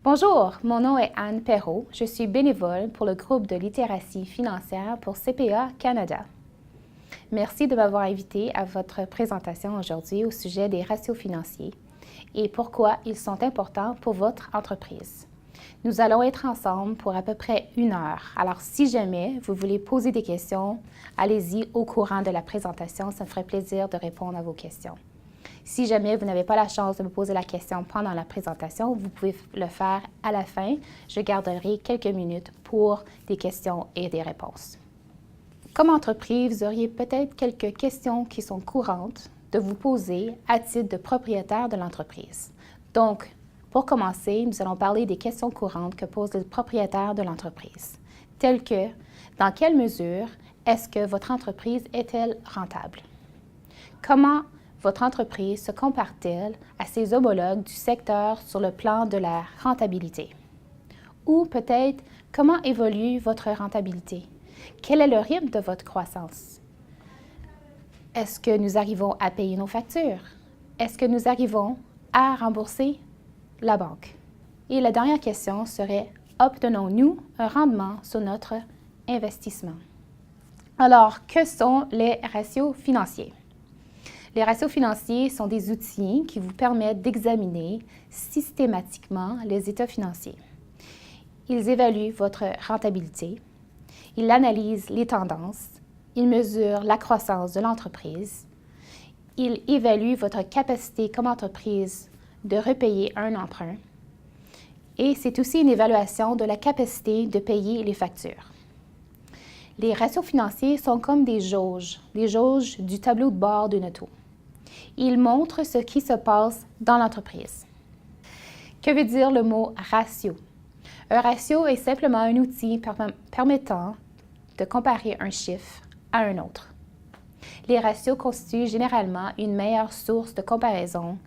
Bonjour, mon nom est Anne Perrault. Je suis bénévole pour le groupe de littératie financière pour CPA Canada. Merci de m'avoir invité à votre présentation aujourd'hui au sujet des ratios financiers et pourquoi ils sont importants pour votre entreprise. Nous allons être ensemble pour à peu près 1 heure. Alors, si jamais vous voulez poser des questions, allez-y au courant de la présentation. Ça me ferait plaisir de répondre à vos questions. Si jamais vous n'avez pas la chance de me poser la question pendant la présentation, vous pouvez le faire à la fin. Je garderai quelques minutes pour des questions et des réponses. Comme entreprise, vous auriez peut-être quelques questions qui sont courantes de vous poser à titre de propriétaire de l'entreprise. Donc, pour commencer, nous allons parler des questions courantes que pose le propriétaire de l'entreprise, telles que dans quelle mesure est-ce que votre entreprise est-elle rentable? Comment votre entreprise se compare-t-elle à ses homologues du secteur sur le plan de la rentabilité? Ou peut-être, comment évolue votre rentabilité? Quel est le rythme de votre croissance? Est-ce que nous arrivons à payer nos factures? Est-ce que nous arrivons à rembourser la banque? Et la dernière question serait, obtenons-nous un rendement sur notre investissement? Alors, que sont les ratios financiers? Les ratios financiers sont des outils qui vous permettent d'examiner systématiquement les états financiers. Ils évaluent votre rentabilité, ils analysent les tendances, ils mesurent la croissance de l'entreprise, ils évaluent votre capacité comme entreprise de repayer un emprunt et c'est aussi une évaluation de la capacité de payer les factures. Les ratios financiers sont comme des jauges du tableau de bord d'une auto. Ils montrent ce qui se passe dans l'entreprise. Que veut dire le mot ratio? Un ratio est simplement un outil permettant de comparer un chiffre à un autre. Les ratios constituent généralement une meilleure source de comparaison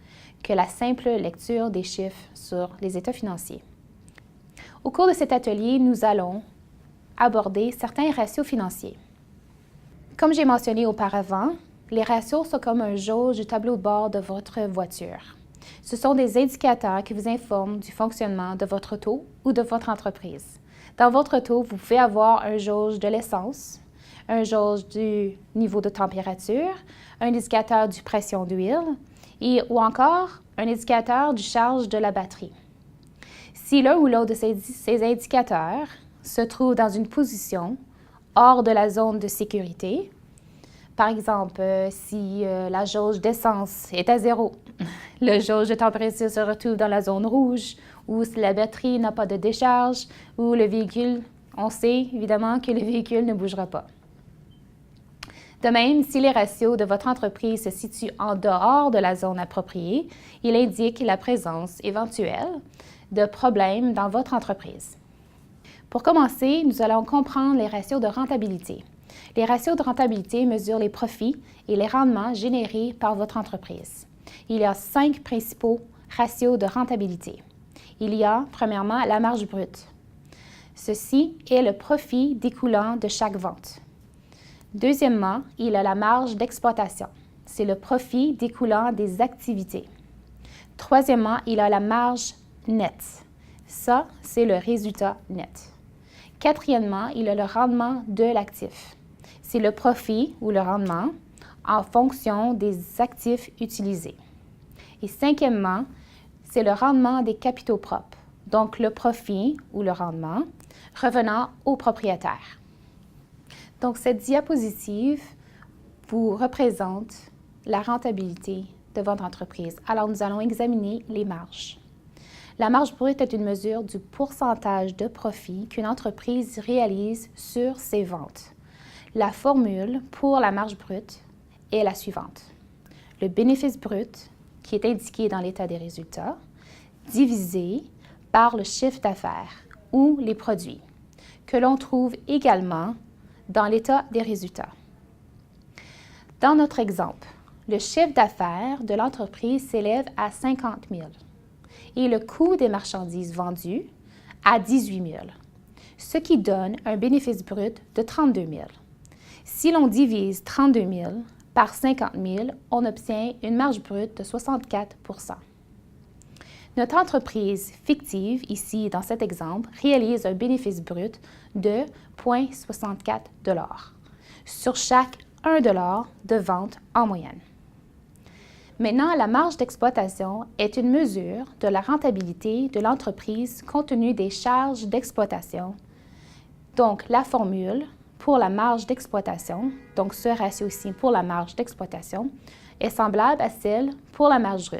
que la simple lecture des chiffres sur les états financiers. Au cours de cet atelier, nous allons aborder certains ratios financiers. Comme j'ai mentionné auparavant, les ratios sont comme un jauge du tableau de bord de votre voiture. Ce sont des indicateurs qui vous informent du fonctionnement de votre auto ou de votre entreprise. Dans votre auto, vous pouvez avoir un jauge de l'essence, un jauge du niveau de température, un indicateur du pression d'huile ou encore un indicateur du charge de la batterie. Si l'un ou l'autre de ces indicateurs se trouve dans une position hors de la zone de sécurité, par exemple, si la jauge d'essence est à 0, le jauge de température se retrouve dans la zone rouge, ou si la batterie n'a pas de décharge, ou le véhicule, on sait évidemment que le véhicule ne bougera pas. De même, si les ratios de votre entreprise se situent en dehors de la zone appropriée, il indique la présence éventuelle de problèmes dans votre entreprise. Pour commencer, nous allons comprendre les ratios de rentabilité. Les ratios de rentabilité mesurent les profits et les rendements générés par votre entreprise. Il y a 5 principaux ratios de rentabilité. Il y a, premièrement, la marge brute. Ceci est le profit découlant de chaque vente. Deuxièmement, il y a la marge d'exploitation. C'est le profit découlant des activités. Troisièmement, il y a la marge nette. Ça, c'est le résultat net. Quatrièmement, il y a le rendement de l'actif. C'est le profit ou le rendement en fonction des actifs utilisés. Et cinquièmement, c'est le rendement des capitaux propres, donc le profit ou le rendement revenant au propriétaire. Donc, cette diapositive vous représente la rentabilité de votre entreprise. Alors, nous allons examiner les marges. La marge brute est une mesure du pourcentage de profit qu'une entreprise réalise sur ses ventes. La formule pour la marge brute est la suivante. Le bénéfice brut, qui est indiqué dans l'état des résultats, divisé par le chiffre d'affaires ou les produits, que l'on trouve également dans l'état des résultats. Dans notre exemple, le chiffre d'affaires de l'entreprise s'élève à 50 000 et le coût des marchandises vendues à 18 000, ce qui donne un bénéfice brut de 32 000. Si l'on divise 32 000 par 50 000, on obtient une marge brute de 64 %. Notre entreprise fictive, ici dans cet exemple, réalise un bénéfice brut de 0,64 sur chaque 1 de vente en moyenne. Maintenant, la marge d'exploitation est une mesure de la rentabilité de l'entreprise compte tenu des charges d'exploitation. Donc, la formule pour la marge d'exploitation, donc ce ratio-ci pour la marge d'exploitation, est semblable à celle pour la marge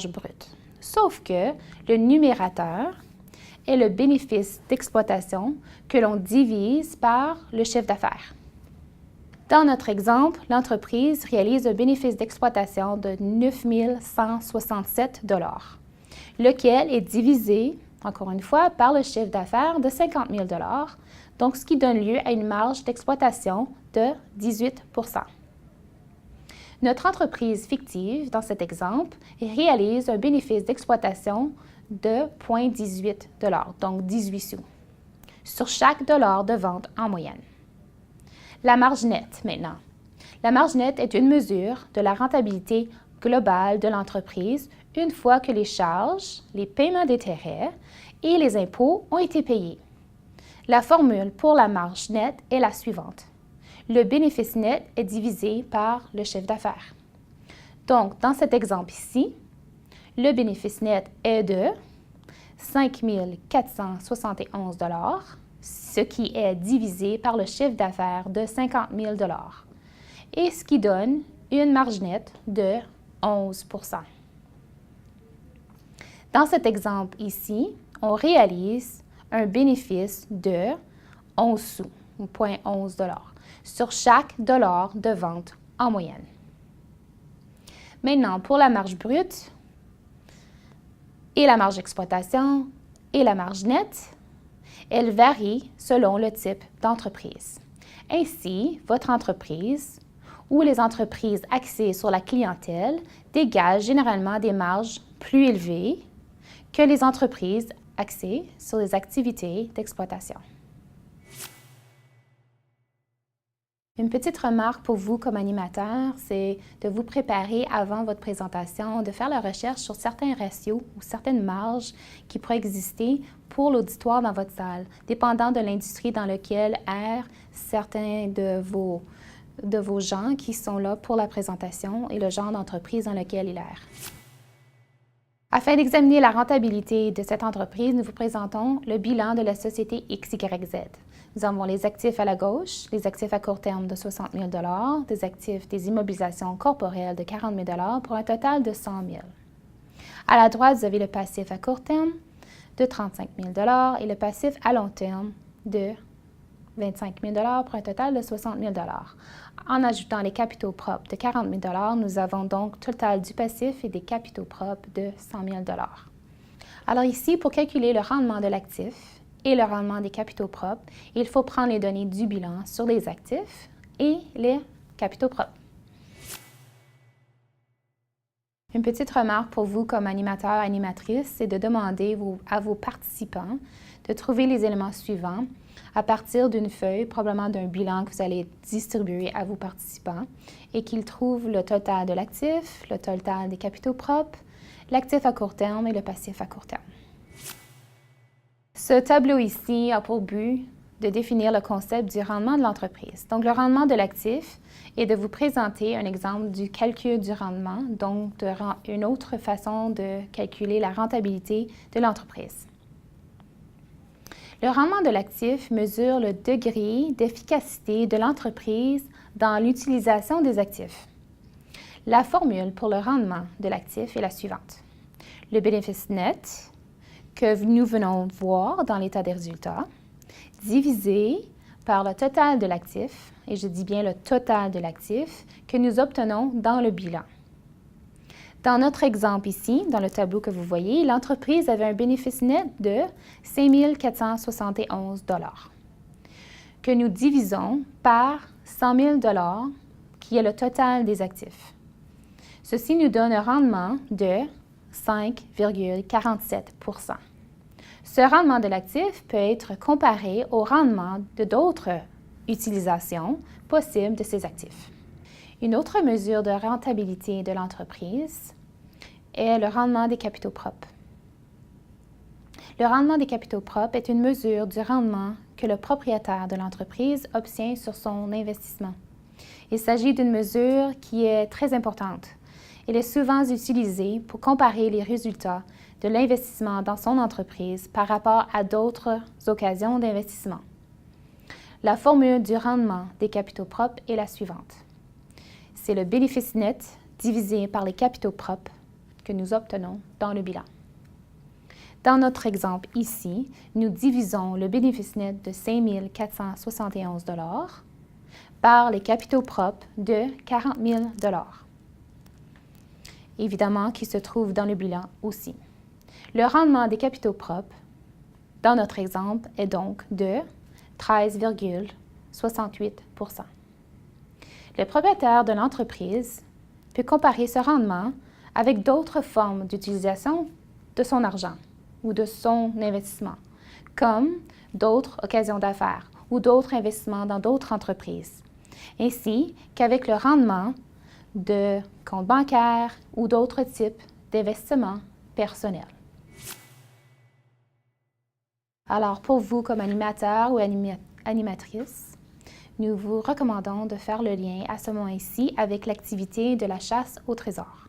brute. Sauf que le numérateur est le bénéfice d'exploitation que l'on divise par le chiffre d'affaires. Dans notre exemple, l'entreprise réalise un bénéfice d'exploitation de 9 167 $, lequel est divisé, encore une fois, par le chiffre d'affaires de 50 000 $, donc ce qui donne lieu à une marge d'exploitation de 18 %. Notre entreprise fictive, dans cet exemple, réalise un bénéfice d'exploitation de 0,18 $, donc 18 sous, sur chaque dollar de vente en moyenne. La marge nette, maintenant. La marge nette est une mesure de la rentabilité globale de l'entreprise une fois que les charges, les paiements d'intérêts et les impôts ont été payés. La formule pour la marge nette est la suivante. Le bénéfice net est divisé par le chiffre d'affaires. Donc, dans cet exemple ici, le bénéfice net est de 5 471 $, ce qui est divisé par le chiffre d'affaires de 50 000 $, et ce qui donne une marge nette de 11 %. Dans cet exemple ici, on réalise un bénéfice de 11 sous, ou 0,11 $, sur chaque dollar de vente en moyenne. Maintenant, pour la marge brute et la marge d'exploitation et la marge nette, elles varient selon le type d'entreprise. Ainsi, votre entreprise ou les entreprises axées sur la clientèle dégagent généralement des marges plus élevées que les entreprises axées sur les activités d'exploitation. Une petite remarque pour vous comme animateur, c'est de vous préparer avant votre présentation, de faire la recherche sur certains ratios ou certaines marges qui pourraient exister pour l'auditoire dans votre salle, dépendant de l'industrie dans laquelle errent certains de vos gens qui sont là pour la présentation et le genre d'entreprise dans lequel ils errent. Afin d'examiner la rentabilité de cette entreprise, nous vous présentons le bilan de la société XYZ. Nous avons les actifs à la gauche, les actifs à court terme de 60 000 $, des immobilisations corporelles de 40 000 $ pour un total de 100 000 $. À la droite, vous avez le passif à court terme de 35 000 $ et le passif à long terme de 25 000 $ pour un total de 60 000 $. En ajoutant les capitaux propres de 40 000 $, nous avons donc total du passif et des capitaux propres de 100 000 $. Alors ici, pour calculer le rendement de l'actif et le rendement des capitaux propres, il faut prendre les données du bilan sur les actifs et les capitaux propres. Une petite remarque pour vous comme animateur, animatrice, c'est de demander à vos participants de trouver les éléments suivants à partir d'une feuille, probablement d'un bilan que vous allez distribuer à vos participants, et qu'ils trouvent le total de l'actif, le total des capitaux propres, l'actif à court terme et le passif à court terme. Ce tableau ici a pour but de définir le concept du rendement de l'entreprise. Donc, le rendement de l'actif est de vous présenter un exemple du calcul du rendement, donc une autre façon de calculer la rentabilité de l'entreprise. Le rendement de l'actif mesure le degré d'efficacité de l'entreprise dans l'utilisation des actifs. La formule pour le rendement de l'actif est la suivante. Le bénéfice net que nous venons voir dans l'état des résultats, divisé par le total de l'actif, et je dis bien le total de l'actif, que nous obtenons dans le bilan. Dans notre exemple ici, dans le tableau que vous voyez, l'entreprise avait un bénéfice net de 5 471 $, que nous divisons par 100 000 $, qui est le total des actifs. Ceci nous donne un rendement de 5,47 %. Ce rendement de l'actif peut être comparé au rendement de d'autres utilisations possibles de ces actifs. Une autre mesure de rentabilité de l'entreprise est le rendement des capitaux propres. Le rendement des capitaux propres est une mesure du rendement que le propriétaire de l'entreprise obtient sur son investissement. Il s'agit d'une mesure qui est très importante. Elle est souvent utilisée pour comparer les résultats de l'investissement dans son entreprise par rapport à d'autres occasions d'investissement. La formule du rendement des capitaux propres est la suivante. C'est le bénéfice net divisé par les capitaux propres que nous obtenons dans le bilan. Dans notre exemple ici, nous divisons le bénéfice net de 5 471 $ par les capitaux propres de 40 000 $. Évidemment, qui se trouve dans le bilan aussi. Le rendement des capitaux propres, dans notre exemple, est donc de 13,68 %. Le propriétaire de l'entreprise peut comparer ce rendement avec d'autres formes d'utilisation de son argent ou de son investissement, comme d'autres occasions d'affaires ou d'autres investissements dans d'autres entreprises, ainsi qu'avec le rendement de comptes bancaires ou d'autres types d'investissements personnels. Alors, pour vous comme animateur ou animatrice, nous vous recommandons de faire le lien à ce moment-ci avec l'activité de la chasse au trésor.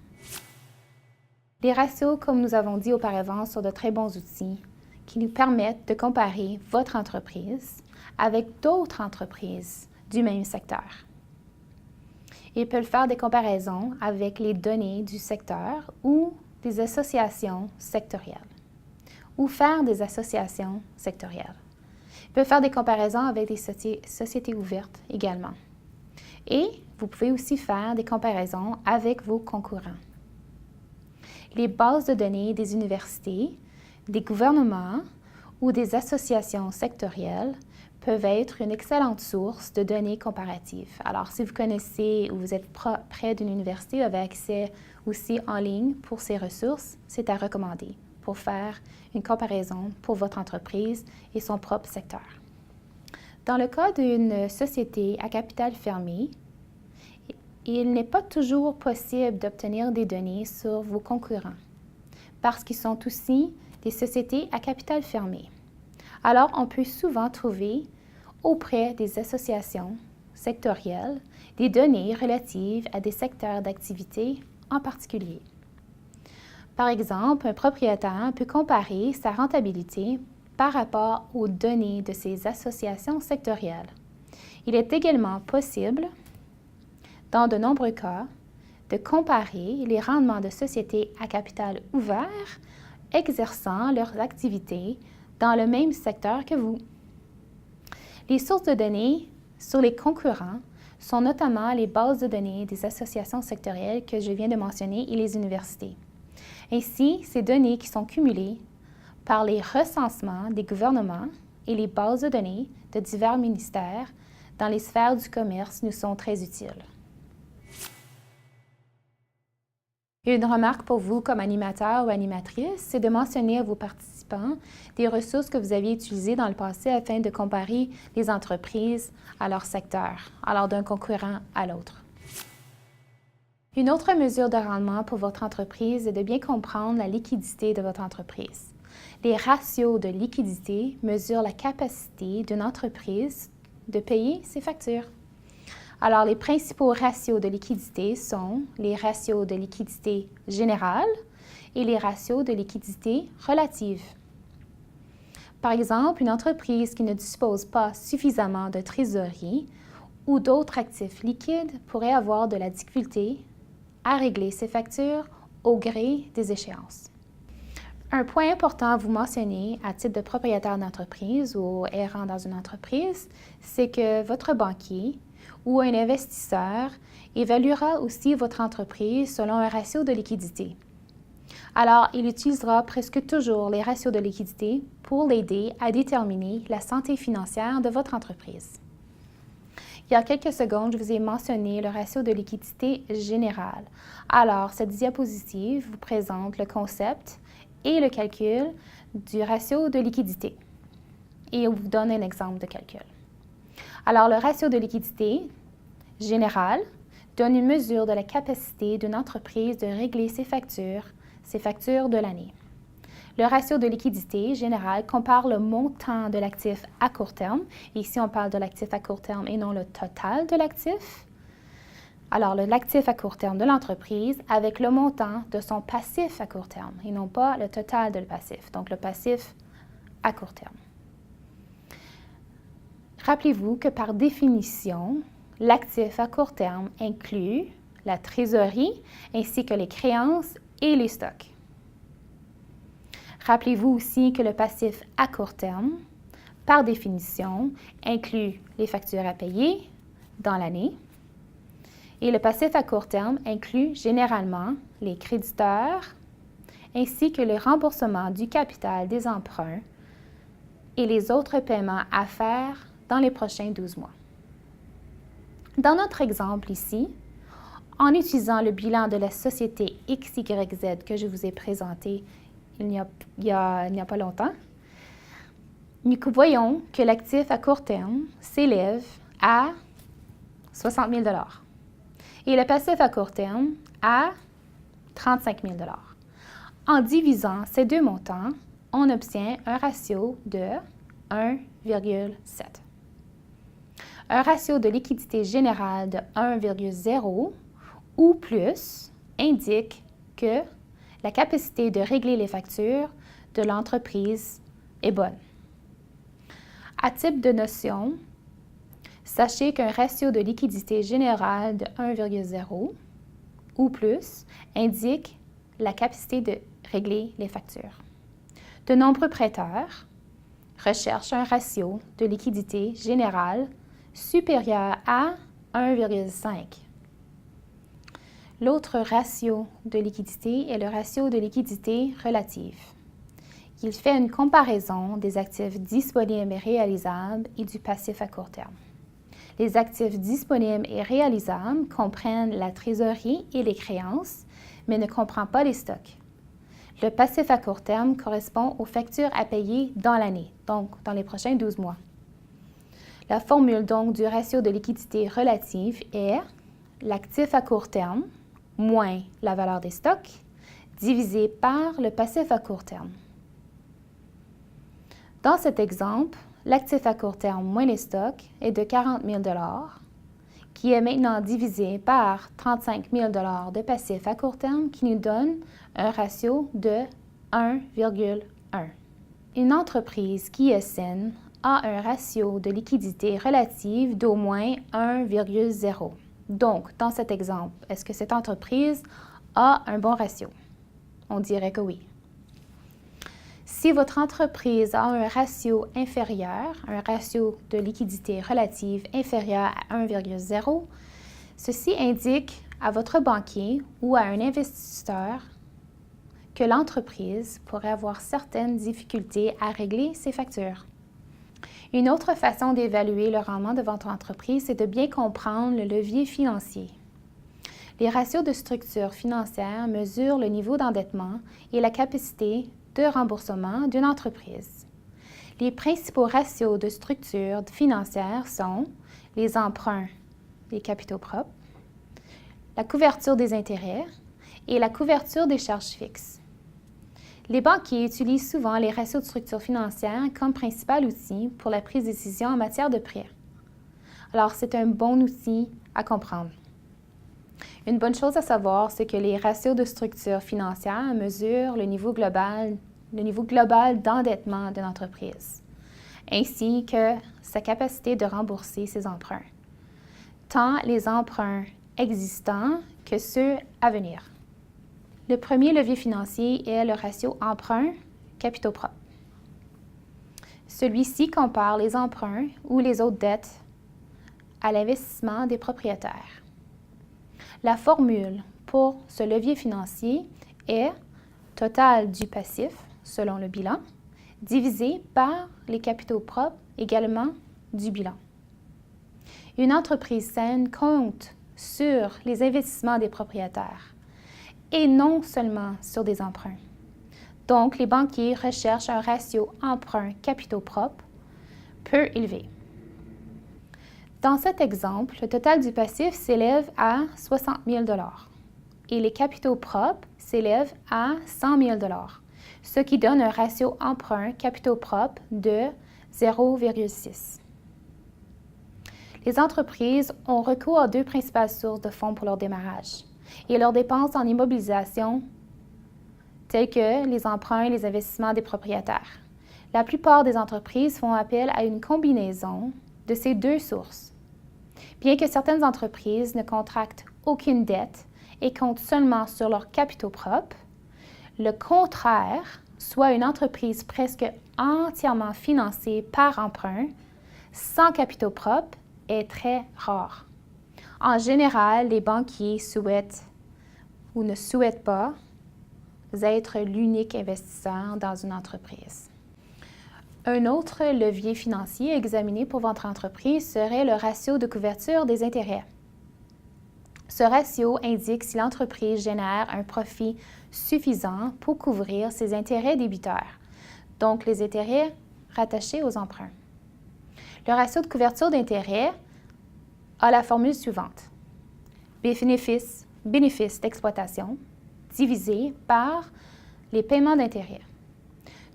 Les ratios, comme nous avons dit auparavant, sont de très bons outils qui nous permettent de comparer votre entreprise avec d'autres entreprises du même secteur. Ils peuvent faire des comparaisons avec les données du secteur ou des associations sectorielles, ou faire des associations sectorielles. Ils peuvent faire des comparaisons avec des sociétés ouvertes également. Et vous pouvez aussi faire des comparaisons avec vos concurrents. Les bases de données des universités, des gouvernements ou des associations sectorielles peuvent être une excellente source de données comparatives. Alors, si vous connaissez ou vous êtes près d'une université, vous avez accès aussi en ligne pour ces ressources, c'est à recommander pour faire une comparaison pour votre entreprise et son propre secteur. Dans le cas d'une société à capital fermé, il n'est pas toujours possible d'obtenir des données sur vos concurrents parce qu'ils sont aussi des sociétés à capital fermé. Alors, on peut souvent trouver auprès des associations sectorielles des données relatives à des secteurs d'activité en particulier. Par exemple, un propriétaire peut comparer sa rentabilité par rapport aux données de ces associations sectorielles. Il est également possible, dans de nombreux cas, de comparer les rendements de sociétés à capital ouvert exerçant leurs activités dans le même secteur que vous. Les sources de données sur les concurrents sont notamment les bases de données des associations sectorielles que je viens de mentionner et les universités. Ainsi, ces données qui sont cumulées par les recensements des gouvernements et les bases de données de divers ministères dans les sphères du commerce nous sont très utiles. Une remarque pour vous comme animateur ou animatrice, c'est de mentionner à vos participants des ressources que vous aviez utilisées dans le passé afin de comparer les entreprises à leur secteur, alors d'un concurrent à l'autre. Une autre mesure de rendement pour votre entreprise est de bien comprendre la liquidité de votre entreprise. Les ratios de liquidité mesurent la capacité d'une entreprise de payer ses factures. Alors, les principaux ratios de liquidité sont les ratios de liquidité générale et les ratios de liquidité relative. Par exemple, une entreprise qui ne dispose pas suffisamment de trésorerie ou d'autres actifs liquides pourrait avoir de la difficulté à régler ses factures au gré des échéances. Un point important à vous mentionner à titre de propriétaire d'entreprise ou errant dans une entreprise, c'est que votre banquier ou un investisseur évaluera aussi votre entreprise selon un ratio de liquidité. Alors, il utilisera presque toujours les ratios de liquidité pour l'aider à déterminer la santé financière de votre entreprise. Il y a quelques secondes, je vous ai mentionné le ratio de liquidité générale. Alors, cette diapositive vous présente le concept et le calcul du ratio de liquidité. Et on vous donne un exemple de calcul. Alors, le ratio de liquidité générale donne une mesure de la capacité d'une entreprise de régler ses factures de l'année. Le ratio de liquidité général compare le montant de l'actif à court terme. Ici, on parle de l'actif à court terme et non le total de l'actif. Alors, l'actif à court terme de l'entreprise avec le montant de son passif à court terme et non pas le total de le passif. Donc, le passif à court terme. Rappelez-vous que par définition, l'actif à court terme inclut la trésorerie ainsi que les créances et les stocks. Rappelez-vous aussi que le passif à court terme, par définition, inclut les factures à payer dans l'année et le passif à court terme inclut généralement les créditeurs ainsi que le remboursement du capital des emprunts et les autres paiements à faire dans les prochains 12 mois. Dans notre exemple ici, en utilisant le bilan de la société XYZ que je vous ai présenté il n'y a pas longtemps, nous voyons que l'actif à court terme s'élève à 60 000 et le passif à court terme à 35 000 En divisant ces deux montants, on obtient un ratio de 1,7. Un ratio de liquidité générale de 1,0 ou plus indique que la capacité de régler les factures de l'entreprise est bonne. À titre de notion, sachez qu'un ratio de liquidité générale de 1,0 ou plus indique la capacité de régler les factures. De nombreux prêteurs recherchent un ratio de liquidité générale supérieur à 1,5. L'autre ratio de liquidité est le ratio de liquidité relative. Il fait une comparaison des actifs disponibles et réalisables et du passif à court terme. Les actifs disponibles et réalisables comprennent la trésorerie et les créances, mais ne comprend pas les stocks. Le passif à court terme correspond aux factures à payer dans l'année, donc dans les prochains 12 mois. La formule donc du ratio de liquidité relative est l'actif à court terme moins la valeur des stocks divisé par le passif à court terme. Dans cet exemple, l'actif à court terme moins les stocks est de 40 000 qui est maintenant divisé par 35 000 de passif à court terme qui nous donne un ratio de 1,1. Une entreprise qui est saine a un ratio de liquidité relative d'au moins 1,0. Donc, dans cet exemple, est-ce que cette entreprise a un bon ratio? On dirait que oui. Si votre entreprise a un ratio inférieur, un ratio de liquidité relative inférieur à 1,0, ceci indique à votre banquier ou à un investisseur que l'entreprise pourrait avoir certaines difficultés à régler ses factures. Une autre façon d'évaluer le rendement de votre entreprise, c'est de bien comprendre le levier financier. Les ratios de structure financière mesurent le niveau d'endettement et la capacité de remboursement d'une entreprise. Les principaux ratios de structure financière sont les emprunts, les capitaux propres, la couverture des intérêts et la couverture des charges fixes. Les banquiers utilisent souvent les ratios de structure financière comme principal outil pour la prise de décision en matière de prêt. Alors, c'est un bon outil à comprendre. Une bonne chose à savoir, c'est que les ratios de structure financière mesurent le niveau global d'endettement d'une entreprise, ainsi que sa capacité de rembourser ses emprunts, tant les emprunts existants que ceux à venir. Le premier levier financier est le ratio emprunt-capitaux propres. Celui-ci compare les emprunts ou les autres dettes à l'investissement des propriétaires. La formule pour ce levier financier est total du passif, selon le bilan, divisé par les capitaux propres également du bilan. Une entreprise saine compte sur les investissements des propriétaires et non seulement sur des emprunts. Donc, les banquiers recherchent un ratio emprunt-capitaux propres peu élevé. Dans cet exemple, le total du passif s'élève à 60 000 et les capitaux propres s'élèvent à 100 000 ce qui donne un ratio emprunt-capitaux propres de 0,6. Les entreprises ont recours à deux principales sources de fonds pour leur démarrage et leurs dépenses en immobilisation, telles que les emprunts et les investissements des propriétaires. La plupart des entreprises font appel à une combinaison de ces deux sources. Bien que certaines entreprises ne contractent aucune dette et comptent seulement sur leurs capitaux propres, le contraire, soit une entreprise presque entièrement financée par emprunt, sans capitaux propres, est très rare. En général, les banquiers souhaitent ou ne souhaitent pas être l'unique investisseur dans une entreprise. Un autre levier financier examiné pour votre entreprise serait le ratio de couverture des intérêts. Ce ratio indique si l'entreprise génère un profit suffisant pour couvrir ses intérêts débiteurs, donc les intérêts rattachés aux emprunts. Le ratio de couverture d'intérêts a la formule suivante. Bénéfice d'exploitation divisé par les paiements d'intérêts.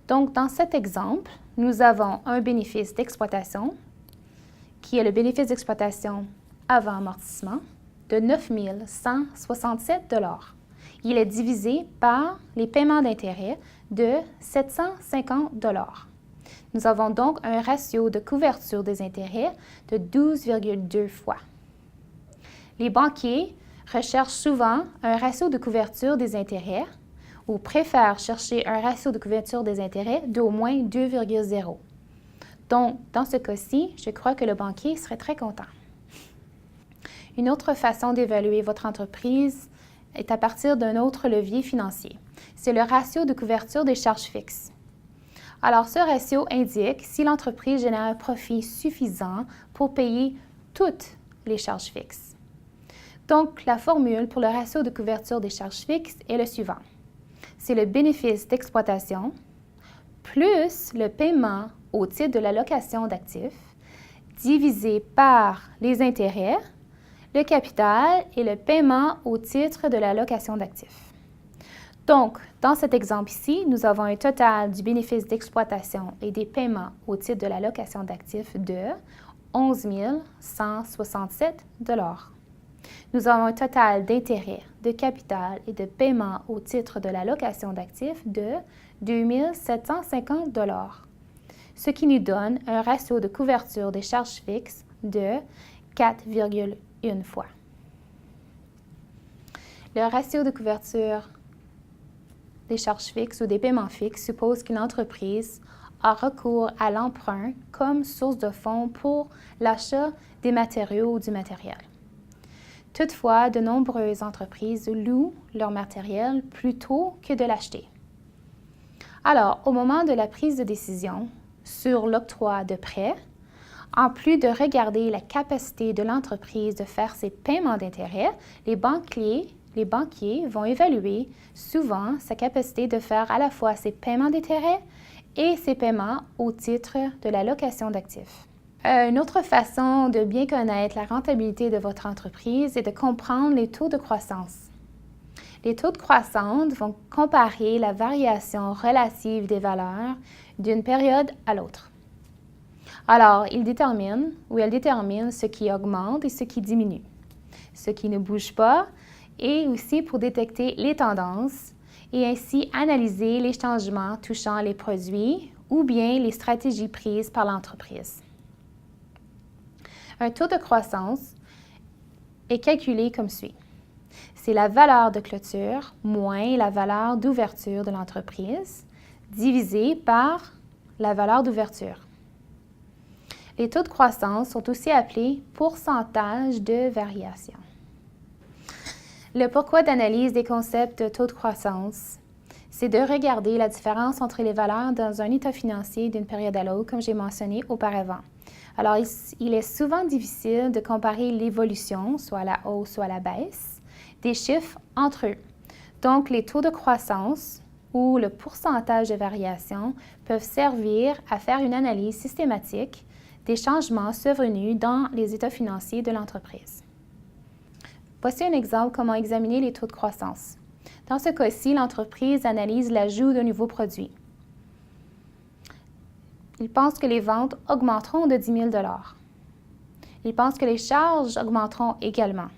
Donc, dans cet exemple, nous avons un bénéfice d'exploitation, qui est le bénéfice d'exploitation avant amortissement, de 9 167 $. Il est divisé par les paiements d'intérêt de 750 $. Nous avons donc un ratio de couverture des intérêts de 12,2 fois. Les banquiers recherchent souvent un ratio de couverture des intérêts ou préfèrent chercher un ratio de couverture des intérêts d'au moins 2,0. Donc, dans ce cas-ci, je crois que le banquier serait très content. Une autre façon d'évaluer votre entreprise est à partir d'un autre levier financier. C'est le ratio de couverture des charges fixes. Alors, ce ratio indique si l'entreprise génère un profit suffisant pour payer toutes les charges fixes. Donc, la formule pour le ratio de couverture des charges fixes est le suivant. C'est le bénéfice d'exploitation plus le paiement au titre de la location d'actifs divisé par les intérêts, le capital et le paiement au titre de la location d'actifs. Donc, dans cet exemple ici, nous avons un total du bénéfice d'exploitation et des paiements au titre de la location d'actifs de 11 167 $. Nous avons un total d'intérêts, de capital et de paiement au titre de la location d'actifs de 2 750 $, ce qui nous donne un ratio de couverture des charges fixes de 4,1 fois. Le ratio de couverture des charges fixes ou des paiements fixes suppose qu'une entreprise a recours à l'emprunt comme source de fonds pour l'achat des matériaux ou du matériel. Toutefois, de nombreuses entreprises louent leur matériel plutôt que de l'acheter. Alors, au moment de la prise de décision sur l'octroi de prêts, en plus de regarder la capacité de l'entreprise de faire ses paiements d'intérêt, les banquiers vont évaluer souvent sa capacité de faire à la fois ses paiements d'intérêt et ses paiements au titre de la location d'actifs. Une autre façon de bien connaître la rentabilité de votre entreprise est de comprendre les taux de croissance. Les taux de croissance vont comparer la variation relative des valeurs d'une période à l'autre. Alors, elles déterminent ce qui augmente et ce qui diminue, ce qui ne bouge pas, et aussi pour détecter les tendances et ainsi analyser les changements touchant les produits ou bien les stratégies prises par l'entreprise. Un taux de croissance est calculé comme suit. C'est la valeur de clôture moins la valeur d'ouverture de l'entreprise divisé par la valeur d'ouverture. Les taux de croissance sont aussi appelés pourcentage de variation. Le pourquoi d'analyse des concepts de taux de croissance, c'est de regarder la différence entre les valeurs dans un état financier d'une période à l'autre, comme j'ai mentionné auparavant. Alors, il est souvent difficile de comparer l'évolution, soit à la hausse, soit à la baisse, des chiffres entre eux. Donc, les taux de croissance ou le pourcentage de variation peuvent servir à faire une analyse systématique des changements survenus dans les états financiers de l'entreprise. Voici un exemple comment examiner les taux de croissance. Dans ce cas-ci, l'entreprise analyse l'ajout d'un nouveau produit. Il pense que les ventes augmenteront de 10 000 $. Il pense que les charges augmenteront également.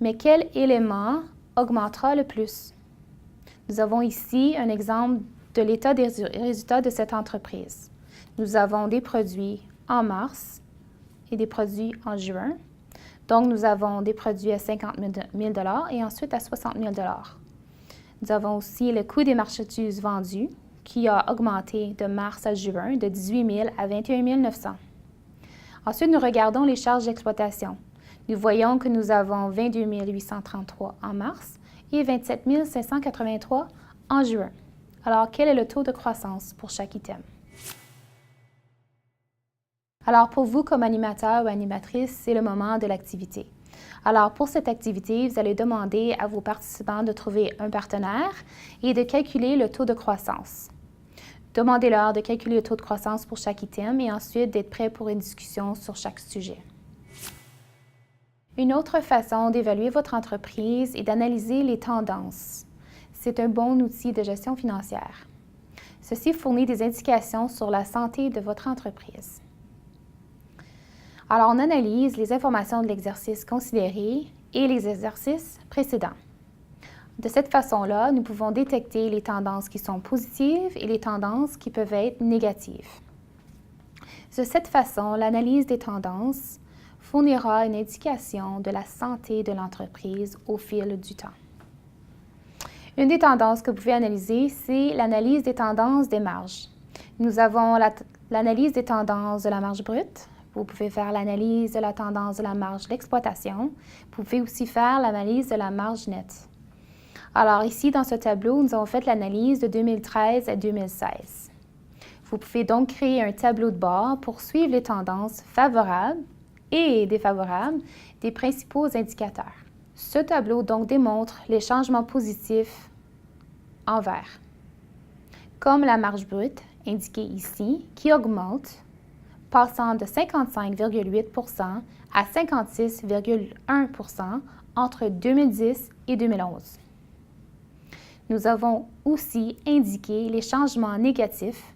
Mais quel élément augmentera le plus? Nous avons ici un exemple de l'état des résultats de cette entreprise. Nous avons des produits en mars et des produits en juin. Donc, nous avons des produits à 50 000 $ et ensuite à 60 000 $. Nous avons aussi le coût des marchandises vendues qui a augmenté de mars à juin de 18 000 à 21 900. Ensuite, nous regardons les charges d'exploitation. Nous voyons que nous avons 22 833 en mars et 27 583 en juin. Alors, quel est le taux de croissance pour chaque item? Alors, pour vous, comme animateur ou animatrice, c'est le moment de l'activité. Alors, pour cette activité, vous allez demander à vos participants de trouver un partenaire et de calculer le taux de croissance. Demandez-leur de calculer le taux de croissance pour chaque item et ensuite d'être prêt pour une discussion sur chaque sujet. Une autre façon d'évaluer votre entreprise est d'analyser les tendances. C'est un bon outil de gestion financière. Ceci fournit des indications sur la santé de votre entreprise. Alors, on analyse les informations de l'exercice considéré et les exercices précédents. De cette façon-là, nous pouvons détecter les tendances qui sont positives et les tendances qui peuvent être négatives. De cette façon, l'analyse des tendances fournira une indication de la santé de l'entreprise au fil du temps. Une des tendances que vous pouvez analyser, c'est l'analyse des tendances des marges. Nous avons l'analyse des tendances de la marge brute. Vous pouvez faire l'analyse de la tendance de la marge d'exploitation. Vous pouvez aussi faire l'analyse de la marge nette. Alors ici, dans ce tableau, nous avons fait l'analyse de 2013 à 2016. Vous pouvez donc créer un tableau de bord pour suivre les tendances favorables et défavorables des principaux indicateurs. Ce tableau donc démontre les changements positifs en vert, comme la marge brute indiquée ici, qui augmente, passant de 55,8 % à 56,1 % entre 2010 et 2011. Nous avons aussi indiqué les changements négatifs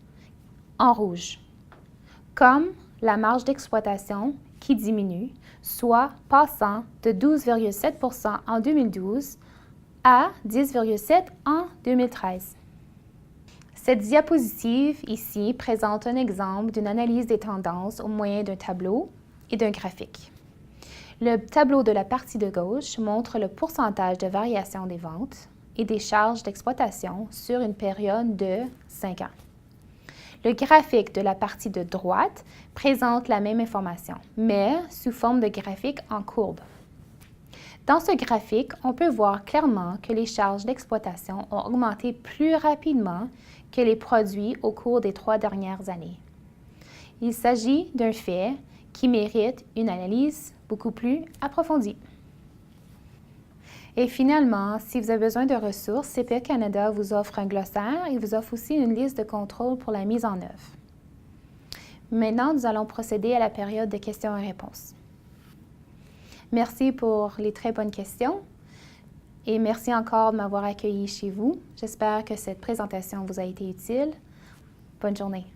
en rouge, comme la marge d'exploitation qui diminue, soit passant de 12,7 % en 2012 à 10,7 % en 2013. Cette diapositive ici présente un exemple d'une analyse des tendances au moyen d'un tableau et d'un graphique. Le tableau de la partie de gauche montre le pourcentage de variation des ventes et des charges d'exploitation sur une période de 5 ans. Le graphique de la partie de droite présente la même information, mais sous forme de graphique en courbe. Dans ce graphique, on peut voir clairement que les charges d'exploitation ont augmenté plus rapidement que les produits au cours des 3 dernières années. Il s'agit d'un fait qui mérite une analyse beaucoup plus approfondie. Et finalement, si vous avez besoin de ressources, CPA Canada vous offre un glossaire et vous offre aussi une liste de contrôles pour la mise en œuvre. Maintenant, nous allons procéder à la période de questions et réponses. Merci pour les très bonnes questions et merci encore de m'avoir accueilli chez vous. J'espère que cette présentation vous a été utile. Bonne journée.